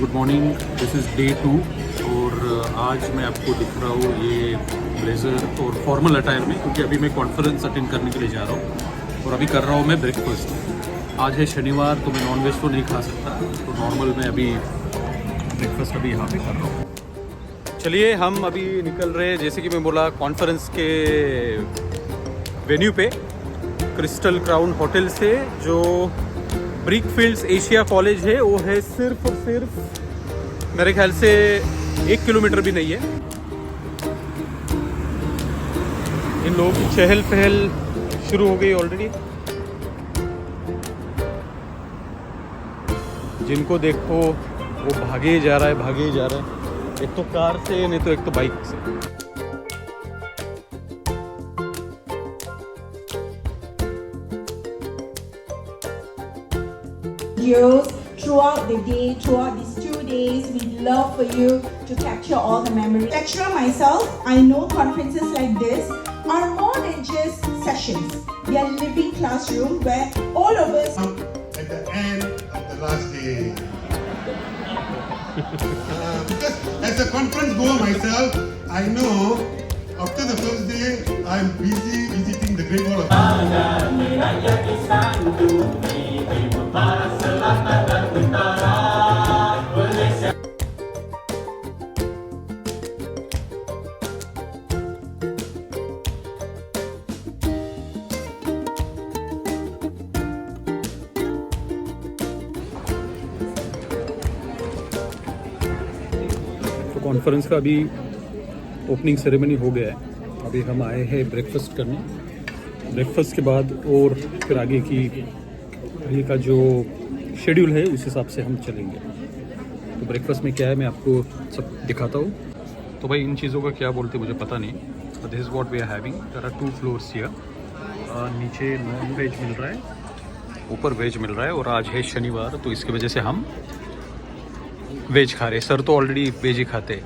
Good morning, this is day 2 और आज मैं आपको दिख रहा हूँ ये ब्लेज़र और फॉर्मल अटायर में, क्योंकि अभी मैं कॉन्फ्रेंस अटेंड करने के लिए जा रहा हूँ और अभी कर रहा हूँ मैं ब्रेकफास्ट। आज है शनिवार तो मैं नॉनवेज तो नहीं खा सकता, तो नॉर्मल मैं अभी ब्रेकफास्ट अभी यहाँ पे कर रहा हूँ। चलिए हम अभी निकल रहे हैं, जैसे कि मैं बोला, कॉन्फ्रेंस के वेन्यू पे क्रिस्टल क्राउन होटल से। जो ब्रिकफील्ड्स एशिया कॉलेज है वो है सिर्फ और सिर्फ मेरे ख्याल से 1 किलोमीटर भी नहीं है। इन लोगों की चहल पहल शुरू हो गई ऑलरेडी। जिनको देखो वो भागे जा रहा है, एक तो कार से नहीं तो एक तो बाइक से। Throughout the day, throughout these 2 days, we'd love for you to capture all the memories. Lecturer myself, I know conferences like this are more than just sessions. They are living classroom where all of us at the end of the last day. Because as a conference goer myself, I know after the first day, I'm busy visiting the Great Wall of तो conference का अभी opening ceremony हो गया है। अभी हम आए हैं ब्रेकफास्ट करने। ब्रेकफास्ट के बाद और फिर आगे का जो शेड्यूल है उस हिसाब से हम चलेंगे। तो ब्रेकफास्ट में क्या है मैं आपको सब दिखाता हूँ। तो भाई इन चीज़ों का क्या बोलते मुझे पता नहीं। This is what we are having. There are 2 floors here. नीचे नॉन वेज मिल रहा है, ऊपर वेज मिल रहा है, और आज है शनिवार तो इसकी वजह से हम वेज खा रहे। सर तो ऑलरेडी वेज ही खाते हैं।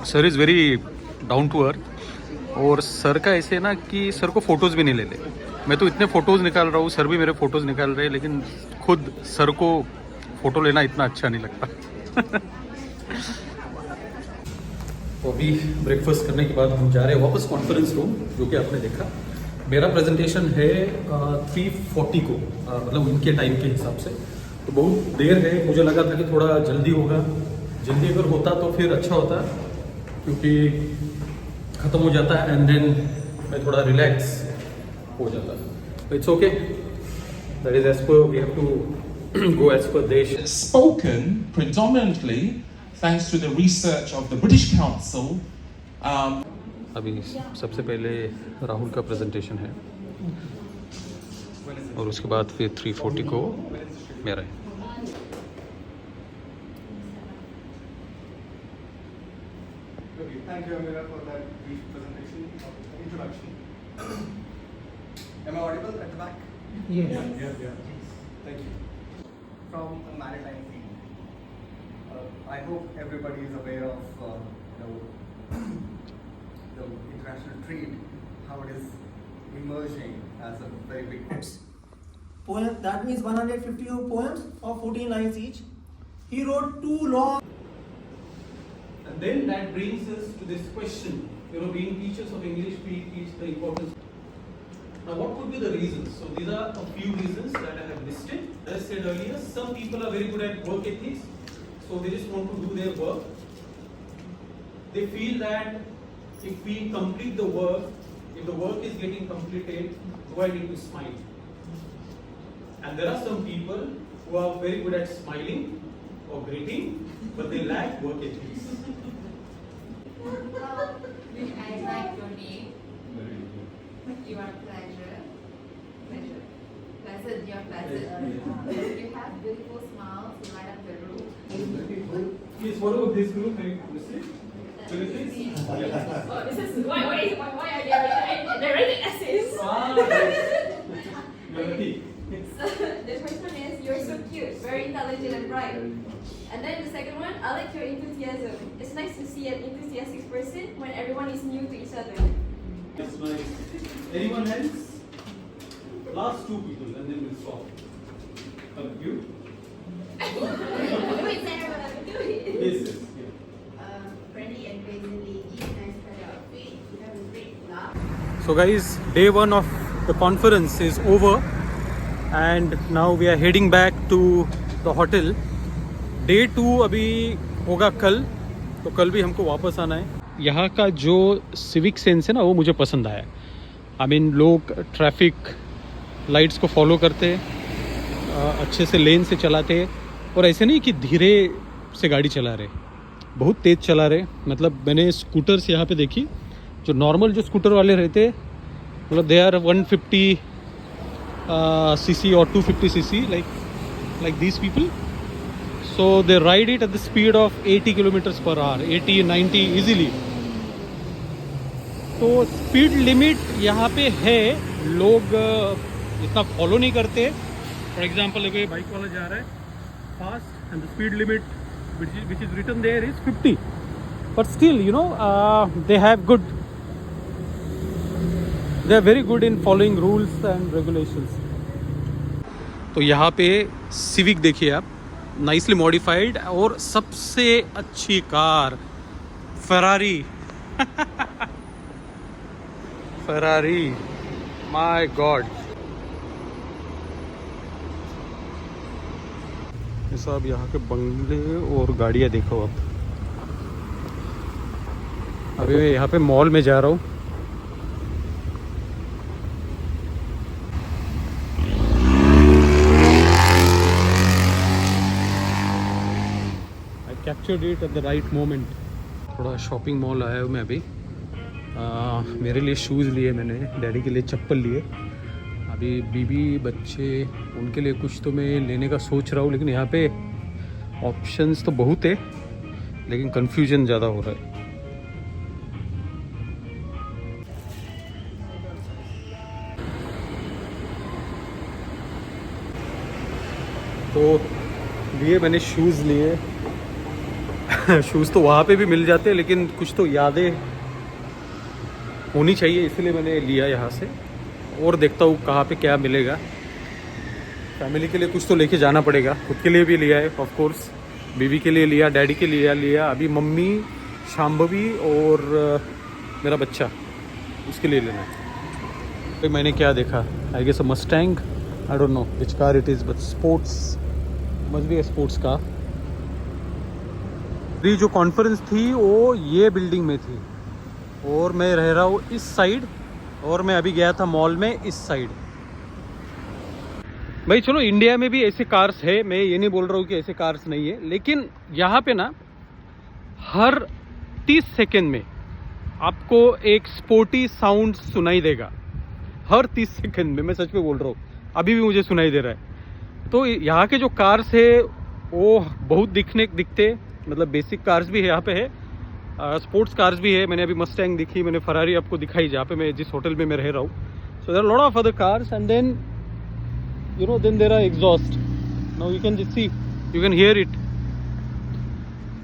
Sir is very down to earth, और सर का ऐसे ना कि सर को फ़ोटोज़ भी नहीं ले ले। मैं तो इतने फ़ोटोज़ निकाल रहा हूँ, सर भी मेरे फ़ोटोज़ निकाल रहे हैं, लेकिन खुद सर को फ़ोटो लेना इतना अच्छा नहीं लगता। तो अभी ब्रेकफास्ट करने के बाद हम जा रहे हैं वापस कॉन्फ्रेंस रूम, जो कि आपने देखा। मेरा प्रेजेंटेशन है 3:40 को, मतलब उनके टाइम के हिसाब से। तो बहुत देर है, मुझे लगा था कि थोड़ा जल्दी होगा। जल्दी अगर होता तो फिर अच्छा होता, क्योंकि ख़त्म हो जाता है एंड देन मैं थोड़ा रिलैक्स हो जाता। It's okay, that is as per we have to go as per देश। Spoken predominantly thanks to the research of the British Council. अभी सबसे पहले राहुल का प्रेजेंटेशन है और उसके बाद फिर 3:40 को मेरा है। Thank you, Amira, for that brief presentation, introduction. Am I audible at the back? Yes. Yeah. Thank you. From a maritime field, I hope everybody is aware of the international trade, how it is emerging as a very big. Poem, that means 150 poems of 14 lines each. He wrote 2 long. And then that brings us to this question. Being teachers of English, we teach the importance. Now, what could be the reasons? So these are a few reasons that I have listed. As I said earlier, some people are very good at work ethics, so they just want to do their work. They feel that if we complete the work, if the work is getting completed, do I need to smile? And there are some people who are very good at smiling or greeting, but they lack work ethics. I like your name. You are pleasure. Pleasant, you are pleasant. You have beautiful smiles. You light up the room. Please follow this group very closely. Will you please? Oh, this is why are they writing essays? So the first one is you're so cute, very intelligent and bright. And then the second one, I like your enthusiasm. It's nice to see an enthusiastic person when everyone is new to each other. That's nice. Anyone else? Last 2 people and then we'll stop. You? Wait, Sarah, what I'm doing. Yes. Friendly and crazily eat nice kind of outfit. You have a great laugh. So guys, day 1 of the conference is over and now we are heading back to the hotel. Day 2 अभी होगा कल, तो कल भी हमको वापस आना है. यहाँ का जो सिविक सेंस है ना वो मुझे पसंद आया. आई मीन लोग ट्रैफिक लाइट्स को फॉलो करते, अच्छे से लेन से चलाते और ऐसे नहीं कि धीरे से गाड़ी चला रहे, बहुत तेज़ चला रहे. मतलब मैंने स्कूटर्स यहाँ पे देखी, जो नॉर्मल जो स्कूटर वाले रहते, मतलब दे आर 150 cc और 250 cc like these people. So they ride it at the speed of 80 kilometers per hour, 80, 90 easily. तो स्पीड लिमिट यहाँ पे है, लोग इतना फॉलो नहीं करते. फॉर एग्जांपल देखो ये बाइक वाला जा रहा है fast and the speed limit which is written there is 50. But still, you know, they are very good in following rules and regulations. तो यहाँ पे सिविक देखिए आप, नाइसली मॉडिफाइड और सबसे अच्छी car Ferrari. Ferrari, my God. ये सब यहाँ के बंगले और गाड़ियाँ देखो आप. अभी मैं यहाँ पे मॉल में जा रहा हूँ. I captured it at the right moment. थोड़ा शॉपिंग मॉल आया हूँ मैं अभी. मेरे लिए शूज़ लिए मैंने, डैडी के लिए चप्पल लिए. अभी बीबी बच्चे उनके लिए कुछ तो मैं लेने का सोच रहा हूँ, लेकिन यहाँ पे ऑप्शंस तो बहुत है लेकिन कंफ्यूजन ज़्यादा हो रहा है. तो लिए मैंने शूज़ लिए. शूज़ तो वहाँ पे भी मिल जाते हैं लेकिन कुछ तो यादें होनी चाहिए, इसलिए मैंने लिया यहाँ से. और देखता हूँ कहाँ पे क्या मिलेगा. फैमिली के लिए कुछ तो लेके जाना पड़ेगा, खुद के लिए भी लिया है ऑफ कोर्स, बीवी के लिए लिया, डैडी के लिए लिया. अभी मम्मी, शाम्भवी और मेरा बच्चा, उसके लिए लेना है. तो मैंने क्या देखा, I guess a Mustang, I don't know which car it is, but sports, must be a sports car. अभी जो कॉन्फ्रेंस थी वो ये बिल्डिंग में थी और मैं रह रहा हूँ इस साइड, और मैं अभी गया था मॉल में इस साइड. भाई चलो, इंडिया में भी ऐसे कार्स है, मैं ये नहीं बोल रहा हूँ कि ऐसे कार्स नहीं है, लेकिन यहाँ पे ना हर 30 सेकेंड में आपको एक स्पोर्टी साउंड सुनाई देगा. हर 30 सेकेंड में, मैं सच में बोल रहा हूँ, अभी भी मुझे सुनाई दे रहा है. तो यहाँ के जो कार्स है वो बहुत दिखते, मतलब बेसिक कार्स भी है यहाँ पे है, स्पोर्ट्स कार्स भी है. मैंने अभी मस्टैंग दिखी, मैंने फरारी आपको दिखाई जहाँ पे मैं जिस होटल में मैं रह रहा हूँ. So there are lot of other cars and then you know then there are exhaust. Now you can just see, you can hear it.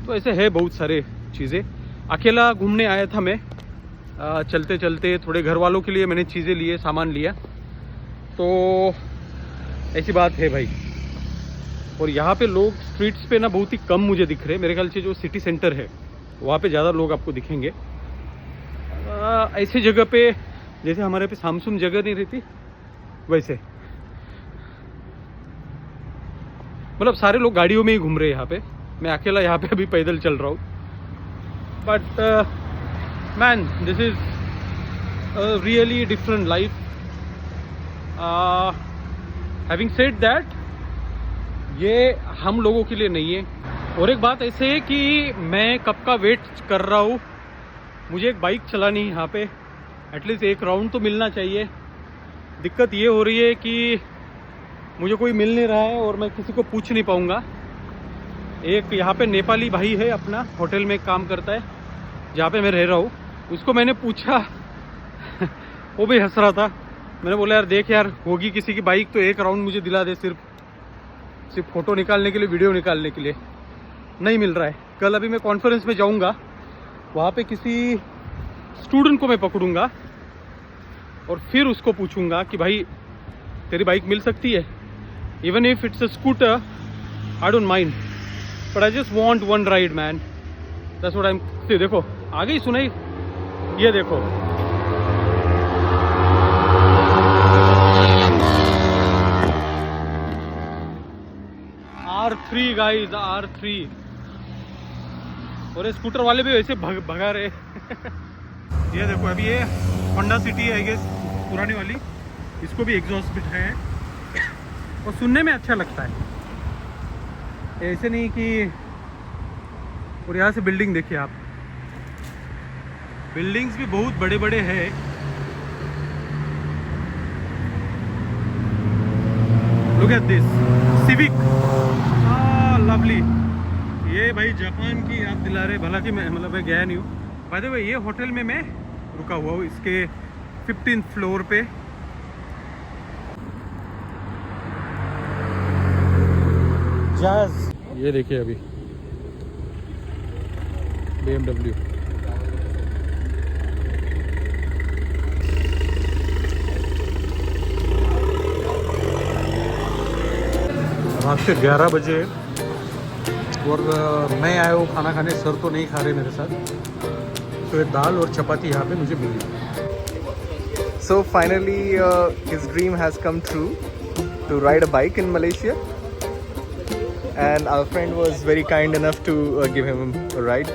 तो ऐसे है बहुत सारे चीज़ें. अकेला घूमने आया था मैं, चलते चलते थोड़े घर वालों के लिए मैंने चीज़ें लिए, सामान लिया. तो ऐसी बात है भाई. और यहाँ पे लोग स्ट्रीट्स पे ना बहुत ही कम मुझे दिख रहे. मेरे ख्याल से जो सिटी सेंटर है वहाँ पे ज़्यादा लोग आपको दिखेंगे. ऐसी जगह पे जैसे हमारे पे सामसुम जगह नहीं रहती वैसे, मतलब सारे लोग गाड़ियों में ही घूम रहे हैं यहाँ पे. मैं अकेला यहाँ पे अभी पैदल चल रहा हूँ. But man, this is really different life. Having said that, ये हम लोगों के लिए नहीं है. और एक बात ऐसे है कि मैं कब का वेट कर रहा हूँ, मुझे एक बाइक चलानी है यहाँ पे, एटलीस्ट एक राउंड तो मिलना चाहिए. दिक्कत ये हो रही है कि मुझे कोई मिल नहीं रहा है और मैं किसी को पूछ नहीं पाऊँगा. एक यहाँ पे नेपाली भाई है, अपना होटल में काम करता है जहाँ पे मैं रह रहा हूँ, उसको मैंने पूछा. वो भी हंस रहा था. मैंने बोला यार देख यार, होगी किसी की बाइक तो एक राउंड मुझे दिला दे, सिर्फ फ़ोटो निकालने के लिए, वीडियो निकालने के लिए. नहीं मिल रहा है. कल अभी मैं कॉन्फ्रेंस में जाऊंगा, वहाँ पे किसी स्टूडेंट को मैं पकड़ूंगा और फिर उसको पूछूंगा कि भाई तेरी बाइक मिल सकती है. Even if it's a scooter, I don't mind. But I just want one ride, man. That's what I'm. See, देखो आगे ही सुनाई. ये देखो. R3 guys, R3. और ये स्कूटर वाले भी वैसे भगा रहे. ये देखो अभी ये होंडा सिटी है, आई गेस पुरानी वाली. इसको भी एग्जॉस्ट बिठाए हैं और सुनने में अच्छा लगता है. ऐसे नहीं कि. और यहाँ से बिल्डिंग देखिए आप. बिल्डिंग्स भी बहुत बड़े बड़े हैं. Look at this civic. Lovely. ये भाई जापान की याद दिला रहे. भला कि मैं मैं गया नहीं हूँ. बाय द वे ये होटल में मैं रुका हुआ हूँ इसके 15th फ्लोर पे. जाज. ये देखिए अभी BMW. रात के 11 बजे और मैं आया हूँ खाना खाने. सर तो नहीं खा रहे मेरे साथ. तो ये दाल और चपाती यहाँ पे मुझे मिली. So finally, his dream has come true to ride a bike in Malaysia, and our friend was very kind enough to give him a ride.